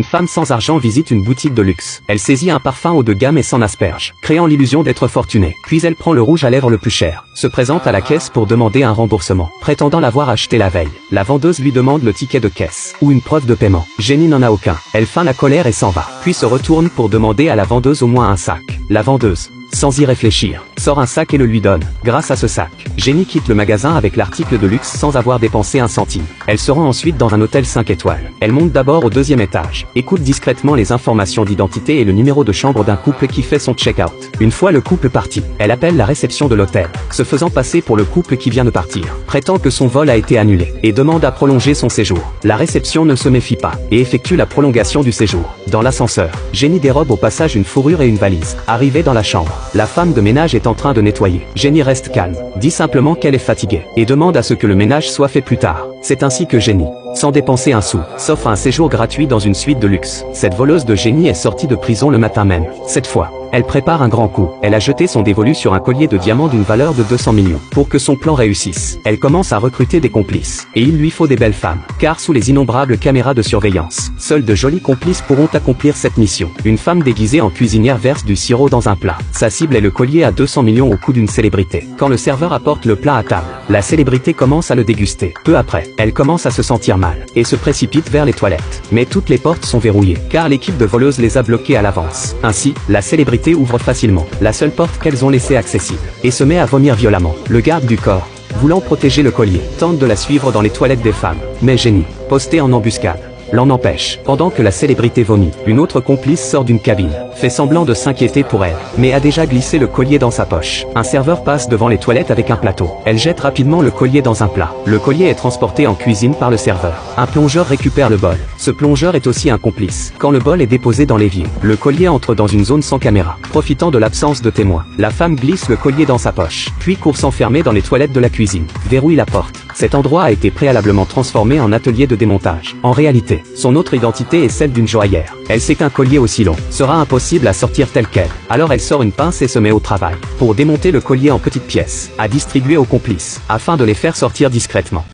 Une femme sans argent visite une boutique de luxe. Elle saisit un parfum haut de gamme et s'en asperge, créant l'illusion d'être fortunée. Puis elle prend le rouge à lèvres le plus cher, se présente à la caisse pour demander un remboursement, prétendant l'avoir acheté la veille. La vendeuse lui demande le ticket de caisse, ou une preuve de paiement. Jenny n'en a aucun. Elle feint la colère et s'en va, puis se retourne pour demander à la vendeuse au moins un sac. La vendeuse, sans y réfléchir, sort un sac et le lui donne. Grâce à ce sac, Jenny quitte le magasin avec l'article de luxe sans avoir dépensé un centime. Elle se rend ensuite dans un hôtel 5 étoiles. Elle monte d'abord au 2e étage, écoute discrètement les informations d'identité et le numéro de chambre d'un couple qui fait son check-out. Une fois le couple parti, elle appelle la réception de l'hôtel, se faisant passer pour le couple qui vient de partir, prétend que son vol a été annulé, et demande à prolonger son séjour. La réception ne se méfie pas, et effectue la prolongation du séjour. Dans l'ascenseur, Jenny dérobe au passage une fourrure et une valise. Arrivée dans la chambre, la femme de ménage est en train de nettoyer. Jenny reste calme, dit simplement qu'elle est fatiguée, et demande à ce que le ménage soit fait plus tard. C'est ainsi que Jenny, sans dépenser un sou, s'offre un séjour gratuit dans une suite de luxe. Cette voleuse de génie est sortie de prison le matin même. Cette fois, elle prépare un grand coup. Elle a jeté son dévolu sur un collier de diamants d'une valeur de 200 millions. Pour que son plan réussisse, elle commence à recruter des complices. Et il lui faut des belles femmes, car sous les innombrables caméras de surveillance, seuls de jolis complices pourront accomplir cette mission. Une femme déguisée en cuisinière verse du sirop dans un plat. Sa cible est le collier à 200 millions au cou d'une célébrité. Quand le serveur apporte le plat à table, la célébrité commence à le déguster. Peu après, elle commence à se sentir mal, et se précipite vers les toilettes. Mais toutes les portes sont verrouillées, car l'équipe de voleuses les a bloquées à l'avance. Ainsi, la célébrité ouvre facilement la seule porte qu'elles ont laissée accessible, et se met à vomir violemment. Le garde du corps, voulant protéger le collier, tente de la suivre dans les toilettes des femmes. Mais Jenny, postée en embuscade, l'en empêche. Pendant que la célébrité vomit, une autre complice sort d'une cabine, fait semblant de s'inquiéter pour elle, mais a déjà glissé le collier dans sa poche. Un serveur passe devant les toilettes avec un plateau. Elle jette rapidement le collier dans un plat. Le collier est transporté en cuisine par le serveur. Un plongeur récupère le bol. Ce plongeur est aussi un complice. Quand le bol est déposé dans l'évier, le collier entre dans une zone sans caméra. Profitant de l'absence de témoins, la femme glisse le collier dans sa poche, puis court s'enfermer dans les toilettes de la cuisine. Verrouille la porte. Cet endroit a été préalablement transformé en atelier de démontage. En réalité, son autre identité est celle d'une joaillère. Elle sait qu'un collier aussi long sera impossible à sortir tel quel. Alors elle sort une pince et se met au travail, pour démonter le collier en petites pièces, à distribuer aux complices, afin de les faire sortir discrètement.